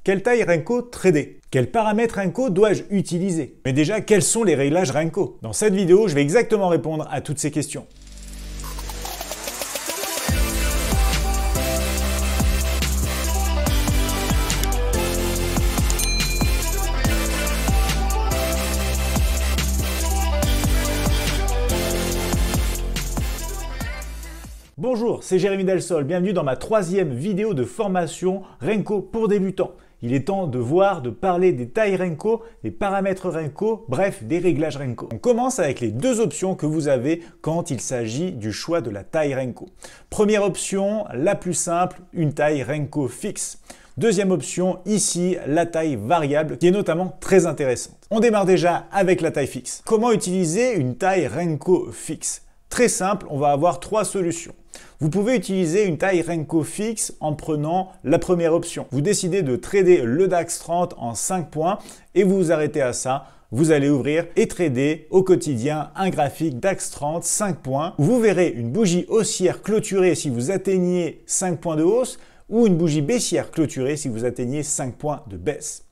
Quelle taille Renko trader? Quels paramètres Renko dois-je utiliser? Mais déjà, quels sont les réglages Renko? Dans cette vidéo, je vais exactement répondre à toutes ces questions. Bonjour, c'est Jérémy Delsol, bienvenue dans ma troisième vidéo de formation Renko pour débutants. Il est temps de parler des tailles Renko, des paramètres Renko, bref, des réglages Renko. On commence avec les deux options que vous avez quand il s'agit du choix de la taille Renko. Première option, la plus simple, une taille Renko fixe. Deuxième option, ici, la taille variable, qui est notamment très intéressante. On démarre déjà avec la taille fixe. Comment utiliser une taille Renko fixe? Très simple, on va avoir trois solutions. Vous pouvez utiliser une taille Renko fixe en prenant la première option. Vous décidez de trader le DAX 30 en 5 points et vous vous arrêtez à ça. Vous allez ouvrir et trader au quotidien un graphique DAX 30 5 points où vous verrez une bougie haussière clôturée si vous atteignez 5 points de hausse ou une bougie baissière clôturée si vous atteignez 5 points de baisse.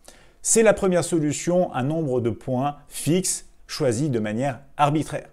C'est la première solution, un nombre de points fixe choisi de manière arbitraire.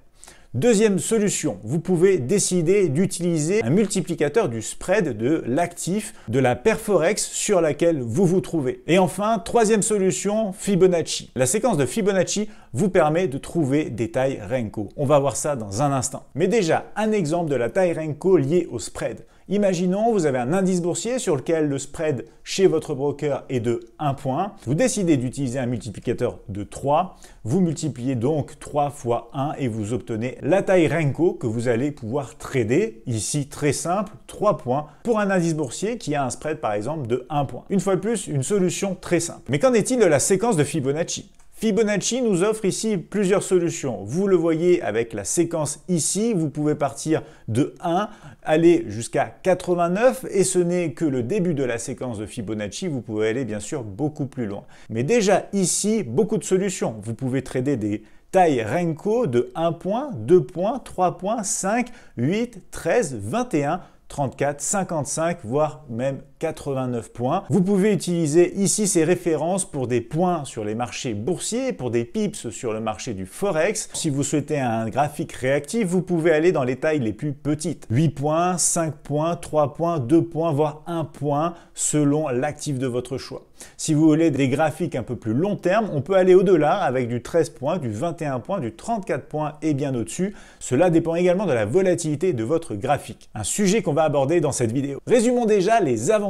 Deuxième solution, vous pouvez décider d'utiliser un multiplicateur du spread de l'actif de la paire Forex sur laquelle vous vous trouvez. Et enfin, troisième solution, Fibonacci. La séquence de Fibonacci vous permet de trouver des tailles Renko. On va voir ça dans un instant. Mais déjà, un exemple de la taille Renko liée au spread. Imaginons, vous avez un indice boursier sur lequel le spread chez votre broker est de 1 point. Vous décidez d'utiliser un multiplicateur de 3. Vous multipliez donc 3 fois 1 et vous obtenez la taille Renko que vous allez pouvoir trader. Ici, très simple, 3 points pour un indice boursier qui a un spread par exemple de 1 point. Une fois de plus, une solution très simple. Mais qu'en est-il de la séquence de Fibonacci ? Fibonacci nous offre ici plusieurs solutions. Vous le voyez avec la séquence ici, vous pouvez partir de 1, aller jusqu'à 89 et ce n'est que le début de la séquence de Fibonacci, vous pouvez aller bien sûr beaucoup plus loin. Mais déjà ici, beaucoup de solutions. Vous pouvez trader des tailles Renko de 1 point, 2 points, 3 points, 5, 8, 13, 21, 34, 55, voire même 89 points. Vous pouvez utiliser ici ces références pour des points sur les marchés boursiers, pour des pips sur le marché du Forex. Si vous souhaitez un graphique réactif, vous pouvez aller dans les tailles les plus petites. 8 points, 5 points, 3 points, 2 points, voire 1 point selon l'actif de votre choix. Si vous voulez des graphiques un peu plus long terme, on peut aller au-delà avec du 13 points, du 21 points, du 34 points et bien au-dessus. Cela dépend également de la volatilité de votre graphique. Un sujet qu'on va aborder dans cette vidéo. Résumons déjà les avantages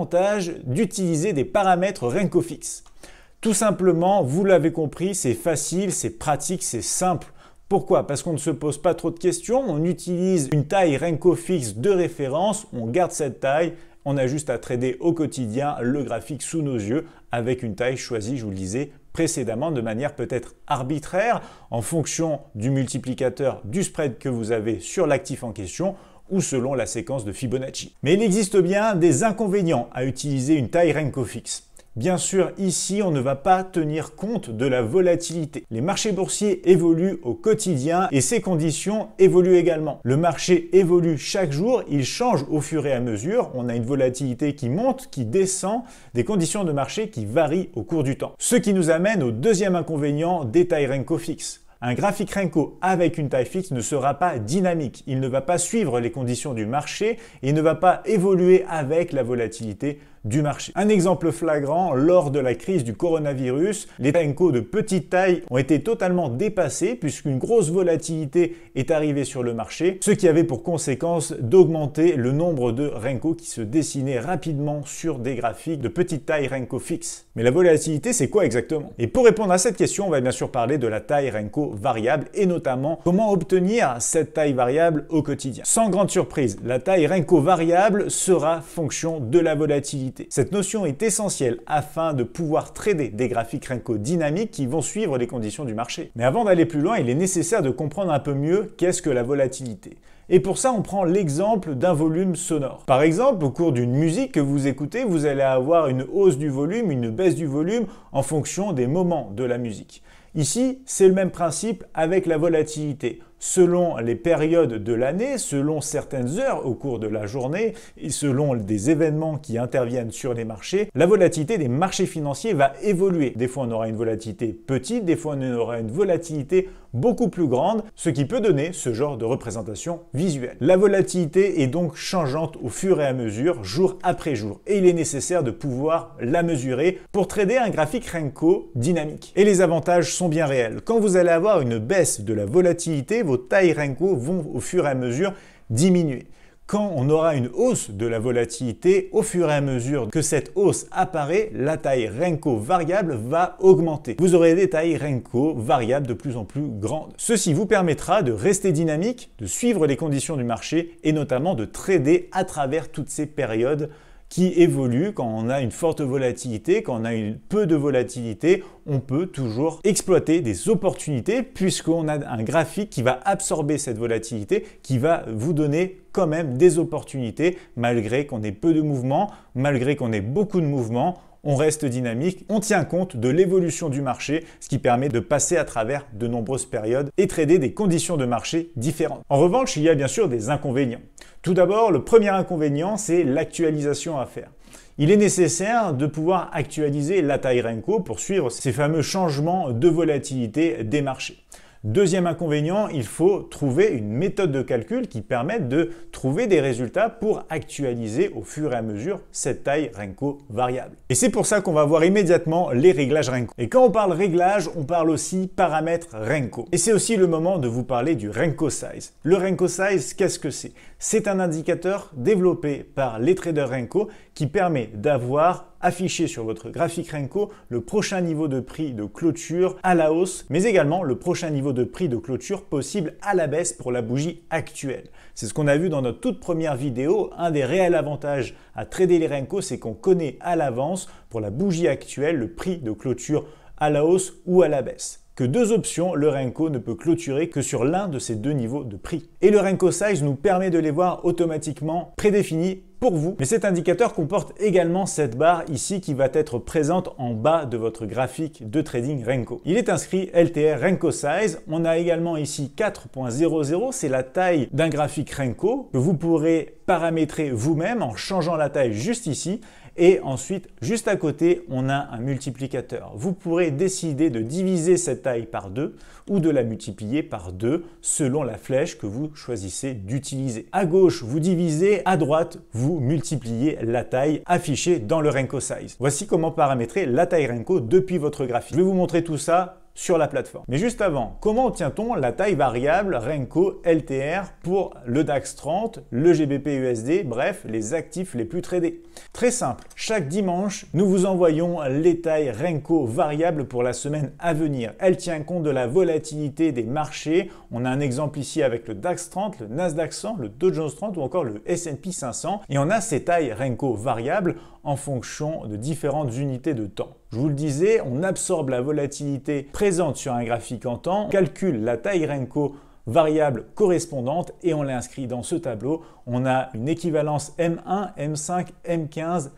d'utiliser des paramètres Renko fixes. Tout simplement, vous l'avez compris, c'est facile, c'est pratique, c'est simple. Pourquoi? Parce qu'on ne se pose pas trop de questions, on utilise une taille Renko fixe de référence, on garde cette taille, on a juste à trader au quotidien le graphique sous nos yeux avec une taille choisie, je vous le disais précédemment, de manière peut-être arbitraire en fonction du multiplicateur du spread que vous avez sur l'actif en question ou selon la séquence de Fibonacci. Mais il existe bien des inconvénients à utiliser une taille Renko fixe. Bien sûr, ici, on ne va pas tenir compte de la volatilité. Les marchés boursiers évoluent au quotidien et ces conditions évoluent également. Le marché évolue chaque jour, il change au fur et à mesure. On a une volatilité qui monte, qui descend, des conditions de marché qui varient au cours du temps. Ce qui nous amène au deuxième inconvénient des tailles Renko fixes. Un graphique Renko avec une taille fixe ne sera pas dynamique, il ne va pas suivre les conditions du marché et ne va pas évoluer avec la volatilité du marché. Un exemple flagrant, lors de la crise du coronavirus, les Renko de petite taille ont été totalement dépassés puisqu'une grosse volatilité est arrivée sur le marché, ce qui avait pour conséquence d'augmenter le nombre de Renko qui se dessinaient rapidement sur des graphiques de petite taille Renko fixe. Mais la volatilité, c'est quoi exactement? Et pour répondre à cette question, on va bien sûr parler de la taille Renko variable et notamment comment obtenir cette taille variable au quotidien. Sans grande surprise, la taille Renko variable sera fonction de la volatilité. Cette notion est essentielle afin de pouvoir trader des graphiques Renko dynamiques qui vont suivre les conditions du marché. Mais avant d'aller plus loin, il est nécessaire de comprendre un peu mieux qu'est-ce que la volatilité. Et pour ça, on prend l'exemple d'un volume sonore. Par exemple, au cours d'une musique que vous écoutez, vous allez avoir une hausse du volume, une baisse du volume en fonction des moments de la musique. Ici, c'est le même principe avec la volatilité. Selon les périodes de l'année, selon certaines heures au cours de la journée et selon des événements qui interviennent sur les marchés, la volatilité des marchés financiers va évoluer. Des fois, on aura une volatilité petite, des fois, on aura une volatilité beaucoup plus grande, ce qui peut donner ce genre de représentation visuelle. La volatilité est donc changeante au fur et à mesure, jour après jour, et il est nécessaire de pouvoir la mesurer pour trader un graphique Renko dynamique. Et les avantages sont bien réels. Quand vous allez avoir une baisse de la volatilité, vos tailles Renko vont au fur et à mesure diminuer. Quand on aura une hausse de la volatilité, au fur et à mesure que cette hausse apparaît, la taille Renko variable va augmenter. Vous aurez des tailles Renko variables de plus en plus grandes. Ceci vous permettra de rester dynamique, de suivre les conditions du marché et notamment de trader à travers toutes ces périodes qui évolue. Quand on a une forte volatilité, quand on a peu de volatilité, on peut toujours exploiter des opportunités puisqu'on a un graphique qui va absorber cette volatilité, qui va vous donner quand même des opportunités malgré qu'on ait peu de mouvements, malgré qu'on ait beaucoup de mouvements. On reste dynamique, on tient compte de l'évolution du marché, ce qui permet de passer à travers de nombreuses périodes et trader des conditions de marché différentes. En revanche, il y a bien sûr des inconvénients. Tout d'abord, le premier inconvénient, c'est l'actualisation à faire. Il est nécessaire de pouvoir actualiser la taille Renko pour suivre ces fameux changements de volatilité des marchés. Deuxième inconvénient, il faut trouver une méthode de calcul qui permette de trouver des résultats pour actualiser au fur et à mesure cette taille Renko variable. Et c'est pour ça qu'on va voir immédiatement les réglages Renko. Et quand on parle réglage, on parle aussi paramètres Renko. Et c'est aussi le moment de vous parler du Renko Size. Le Renko Size, qu'est-ce que c'est? C'est un indicateur développé par les traders Renko qui permet d'avoir affiché sur votre graphique Renko le prochain niveau de prix de clôture à la hausse, mais également le prochain niveau de prix de clôture possible à la baisse pour la bougie actuelle. C'est ce qu'on a vu dans notre toute première vidéo. Un des réels avantages à trader les Renko, c'est qu'on connaît à l'avance pour la bougie actuelle le prix de clôture à la hausse ou à la baisse. Que deux options, le Renko ne peut clôturer que sur l'un de ces deux niveaux de prix. Et le Renko Size nous permet de les voir automatiquement prédéfinis pour vous. Mais cet indicateur comporte également cette barre ici qui va être présente en bas de votre graphique de trading Renko. Il est inscrit LTR Renko Size. On a également ici 4.00, c'est la taille d'un graphique Renko que vous pourrez paramétrer vous-même en changeant la taille juste ici. Et ensuite, juste à côté, on a un multiplicateur. Vous pourrez décider de diviser cette taille par 2 ou de la multiplier par 2 selon la flèche que vous choisissez d'utiliser. À gauche, vous divisez, à droite, vous multipliez la taille affichée dans le Renko Size. Voici comment paramétrer la taille Renko depuis votre graphique. Je vais vous montrer tout ça sur la plateforme. Mais juste avant, comment obtient-on la taille variable Renko LTR pour le DAX 30, le GBP USD, bref, les actifs les plus tradés? Très simple, chaque dimanche, nous vous envoyons les tailles Renko variables pour la semaine à venir. Elle tient compte de la volatilité des marchés. On a un exemple ici avec le DAX 30, le Nasdaq 100, le Dow Jones 30 ou encore le S&P 500. Et on a ces tailles Renko variables en fonction de différentes unités de temps. Je vous le disais, on absorbe la volatilité présente sur un graphique en temps, calcule la taille Renko variable correspondante et on l'inscrit dans ce tableau. On a une équivalence M1, M5, M15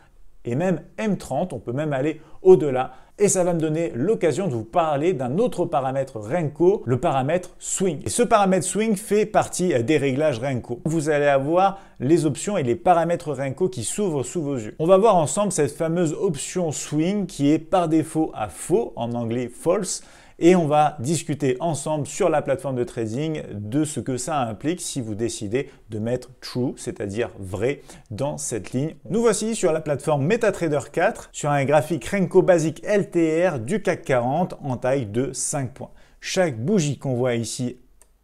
et même M30. On peut même aller au-delà. Et ça va me donner l'occasion de vous parler d'un autre paramètre Renko, le paramètre Swing. Et ce paramètre Swing fait partie des réglages Renko. Vous allez avoir les options et les paramètres Renko qui s'ouvrent sous vos yeux. On va voir ensemble cette fameuse option Swing qui est par défaut à faux, en anglais false. Et on va discuter ensemble sur la plateforme de trading de ce que ça implique si vous décidez de mettre true, c'est-à-dire vrai, dans cette ligne. Nous voici sur la plateforme MetaTrader 4 sur un graphique Renko basique LTR du CAC 40 en taille de 5 points. Chaque bougie qu'on voit ici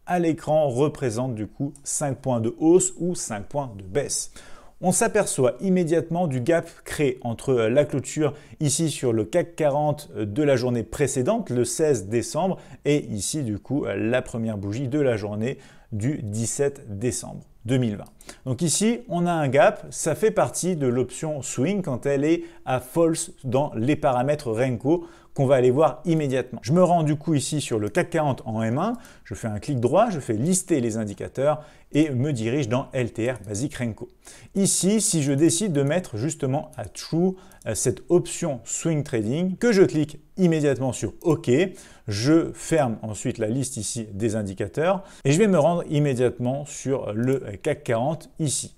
à l'écran représente du coup 5 points de hausse ou 5 points de baisse. On s'aperçoit immédiatement du gap créé entre la clôture ici sur le CAC 40 de la journée précédente, le 16 décembre, et ici du coup la première bougie de la journée du 17 décembre 2020. Donc ici, on a un gap, ça fait partie de l'option swing quand elle est à false dans les paramètres Renko qu'on va aller voir immédiatement. Je me rends du coup ici sur le CAC 40 en M1, je fais un clic droit, je fais lister les indicateurs et me dirige dans LTR Basic Renko. Ici, si je décide de mettre justement à True cette option Swing Trading, que je clique immédiatement sur OK, je ferme ensuite la liste ici des indicateurs et je vais me rendre immédiatement sur le CAC 40 ici.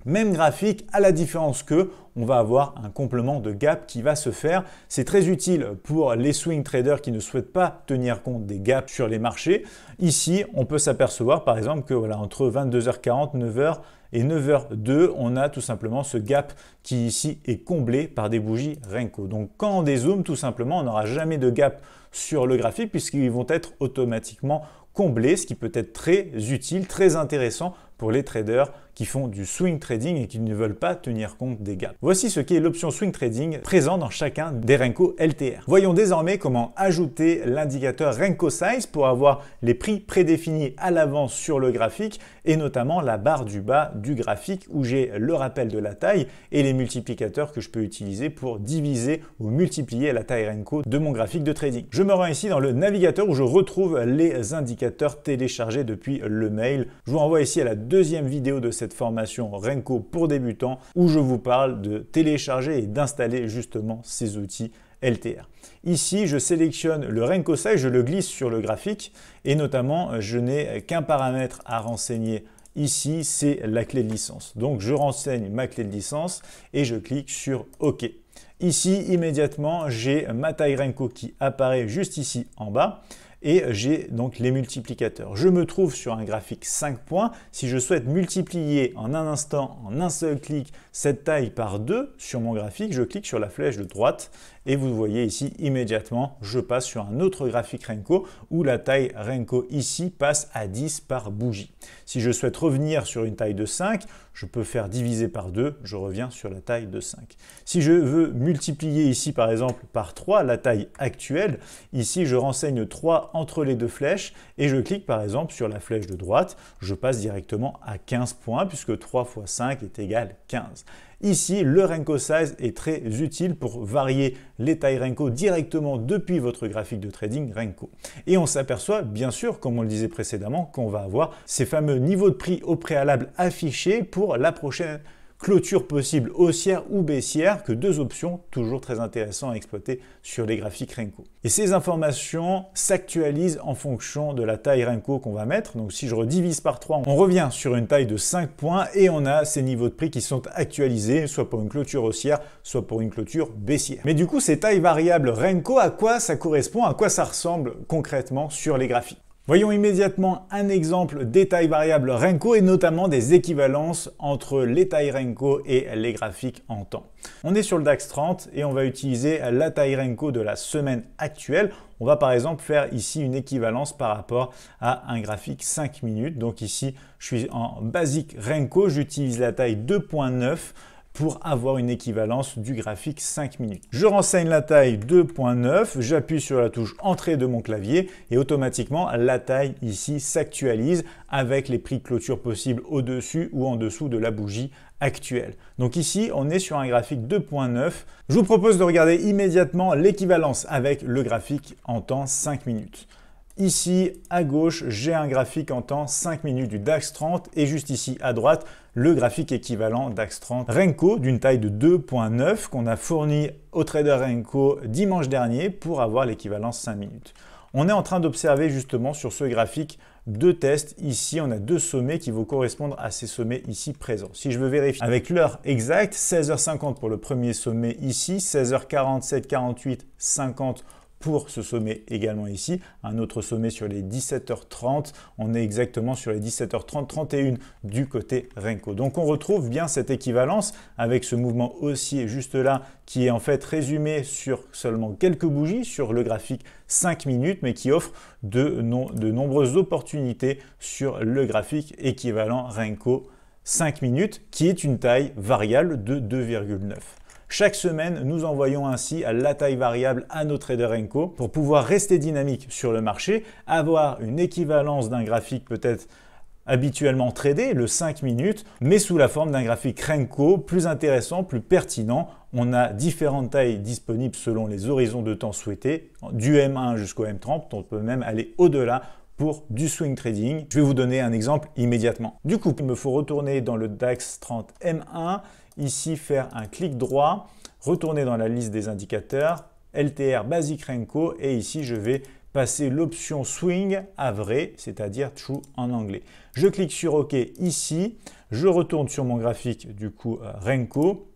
Même graphique, à la différence que on va avoir un complément de gap qui va se faire. C'est très utile pour les swing traders qui ne souhaitent pas tenir compte des gaps sur les marchés. Ici, on peut s'apercevoir par exemple que voilà, entre 22h40, 9h et 9h02, on a tout simplement ce gap qui ici est comblé par des bougies Renko. Donc quand on dézoome, tout simplement, on n'aura jamais de gap sur le graphique puisqu'ils vont être automatiquement comblés, ce qui peut être très utile, très intéressant pour les traders qui font du swing trading et qui ne veulent pas tenir compte des gaps. Voici ce qu'est l'option swing trading présent dans chacun des Renko LTR. Voyons désormais comment ajouter l'indicateur Renko Size pour avoir les prix prédéfinis à l'avance sur le graphique et notamment la barre du bas du graphique où j'ai le rappel de la taille et les multiplicateurs que je peux utiliser pour diviser ou multiplier la taille Renko de mon graphique de trading. Je me rends ici dans le navigateur où je retrouve les indicateurs téléchargés depuis le mail. Je vous renvoie ici à la deuxième vidéo de cette formation Renko pour débutants où je vous parle de télécharger et d'installer justement ces outils LTR. Ici, je sélectionne le Renko Size, je le glisse sur le graphique et notamment, je n'ai qu'un paramètre à renseigner ici, c'est la clé de licence. Donc, je renseigne ma clé de licence et je clique sur OK. Ici, immédiatement, j'ai ma taille Renko qui apparaît juste ici en bas. Et j'ai donc les multiplicateurs. Je me trouve sur un graphique 5 points. Si je souhaite multiplier en un instant, en un seul clic, cette taille par 2 sur mon graphique, je clique sur la flèche de droite et vous voyez ici immédiatement, je passe sur un autre graphique Renko où la taille Renko ici passe à 10 par bougie. Si je souhaite revenir sur une taille de 5, je peux faire diviser par 2, je reviens sur la taille de 5. Si je veux multiplier ici par exemple par 3 la taille actuelle, ici je renseigne 3 entre les deux flèches et je clique par exemple sur la flèche de droite, je passe directement à 15 points puisque 3 fois 5 est égal 15. Ici, le Renko Size est très utile pour varier les tailles Renko directement depuis votre graphique de trading Renko. Et on s'aperçoit, bien sûr, comme on le disait précédemment, qu'on va avoir ces fameux niveaux de prix au préalable affichés pour la prochaine clôture possible haussière ou baissière, que deux options toujours très intéressantes à exploiter sur les graphiques Renko. Et ces informations s'actualisent en fonction de la taille Renko qu'on va mettre. Donc si je redivise par 3, on revient sur une taille de 5 points et on a ces niveaux de prix qui sont actualisés, soit pour une clôture haussière, soit pour une clôture baissière. Mais du coup, ces tailles variables Renko, à quoi ça correspond, à quoi ça ressemble concrètement sur les graphiques? Voyons immédiatement un exemple des tailles variables Renko et notamment des équivalences entre les tailles Renko et les graphiques en temps. On est sur le DAX 30 et on va utiliser la taille Renko de la semaine actuelle. On va par exemple faire ici une équivalence par rapport à un graphique 5 minutes. Donc ici, je suis en Basic Renko, j'utilise la taille 2.9 pour avoir une équivalence du graphique 5 minutes. Je renseigne la taille 2.9, j'appuie sur la touche Entrée de mon clavier et automatiquement la taille ici s'actualise avec les prix de clôture possibles au-dessus ou en dessous de la bougie actuelle. Donc ici, on est sur un graphique 2.9. Je vous propose de regarder immédiatement l'équivalence avec le graphique en temps 5 minutes. Ici, à gauche, j'ai un graphique en temps 5 minutes du DAX 30 et juste ici à droite, le graphique équivalent DAX 30 Renko d'une taille de 2.9 qu'on a fourni au trader Renko dimanche dernier pour avoir l'équivalence 5 minutes. On est en train d'observer justement sur ce graphique deux tests. Ici, on a deux sommets qui vont correspondre à ces sommets ici présents. Si je veux vérifier avec l'heure exacte, 16h50 pour le premier sommet ici, 16h47, 48, 50 pour ce sommet également ici, un autre sommet sur les 17h30, on est exactement sur les 17h30, 31 du côté Renko. Donc on retrouve bien cette équivalence avec ce mouvement haussier juste là qui est en fait résumé sur seulement quelques bougies sur le graphique 5 minutes mais qui offre de nombreuses opportunités sur le graphique équivalent Renko 5 minutes qui est une taille variable de 2,9. Chaque semaine, nous envoyons ainsi la taille variable à nos traders Renko pour pouvoir rester dynamique sur le marché, avoir une équivalence d'un graphique peut-être habituellement tradé, le 5 minutes, mais sous la forme d'un graphique Renko plus intéressant, plus pertinent. On a différentes tailles disponibles selon les horizons de temps souhaités, du M1 jusqu'au M30, on peut même aller au-delà pour du swing trading. Je vais vous donner un exemple immédiatement. Du coup, il me faut retourner dans le DAX 30 M1, ici faire un clic droit, retourner dans la liste des indicateurs, LTR Basic Renko, et ici je vais passer l'option swing à vrai, c'est-à-dire true en anglais. Je clique sur OK ici, je retourne sur mon graphique du coup Renko,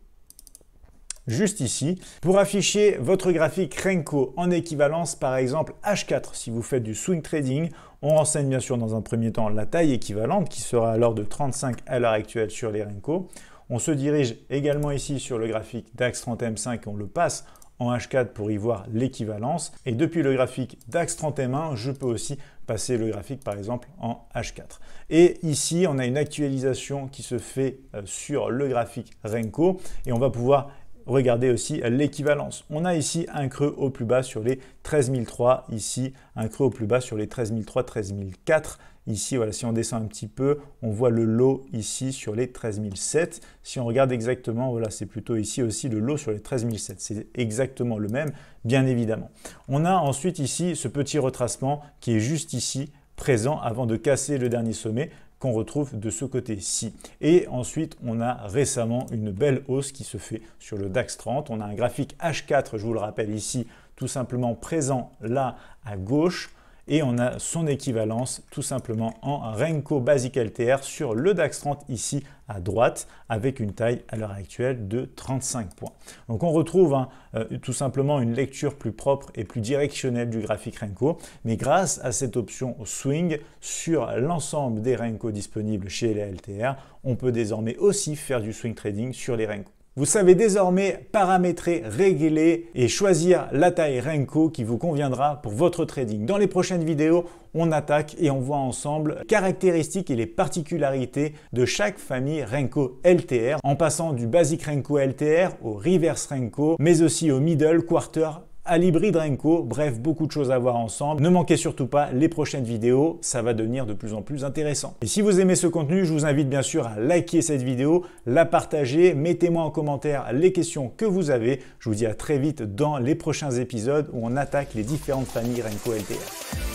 juste ici, pour afficher votre graphique Renko en équivalence, par exemple H4. Si vous faites du swing trading, on renseigne bien sûr dans un premier temps la taille équivalente qui sera alors de 35 à l'heure actuelle sur les Renko. On se dirige également ici sur le graphique DAX 30 M5 et on le passe en H4 pour y voir l'équivalence. Et depuis le graphique DAX 30 M1, je peux aussi passer le graphique par exemple en H4. Et ici, on a une actualisation qui se fait sur le graphique Renko et on va pouvoir regardez aussi l'équivalence. On a ici un creux au plus bas sur les 13 003, ici un creux au plus bas sur les 13 003, 13 004. Ici, voilà, si on descend un petit peu, on voit le low ici sur les 13 007. Si on regarde exactement, voilà, c'est plutôt ici aussi le low sur les 13 007. C'est exactement le même, bien évidemment. On a ensuite ici ce petit retracement qui est juste ici, présent avant de casser le dernier sommet qu'on retrouve de ce côté-ci. Et ensuite, on a récemment une belle hausse qui se fait sur le DAX 30. On a un graphique H4, je vous le rappelle ici, tout simplement présent là à gauche. Et on a son équivalence tout simplement en Renko Basic LTR sur le DAX 30 ici à droite avec une taille à l'heure actuelle de 35 points. Donc on retrouve tout simplement une lecture plus propre et plus directionnelle du graphique Renko, mais grâce à cette option swing sur l'ensemble des Renko disponibles chez les LTR, on peut désormais aussi faire du swing trading sur les Renko. Vous savez désormais paramétrer, régler et choisir la taille Renko qui vous conviendra pour votre trading. Dans les prochaines vidéos, on attaque et on voit ensemble les caractéristiques et les particularités de chaque famille Renko LTR, en passant du Basic Renko LTR au Reverse Renko, mais aussi au Middle, Quarter, à l'hybride Renko, bref, beaucoup de choses à voir ensemble. Ne manquez surtout pas les prochaines vidéos, ça va devenir de plus en plus intéressant. Et si vous aimez ce contenu, je vous invite bien sûr à liker cette vidéo, la partager, mettez-moi en commentaire les questions que vous avez. Je vous dis à très vite dans les prochains épisodes où on attaque les différentes familles Renko LTR.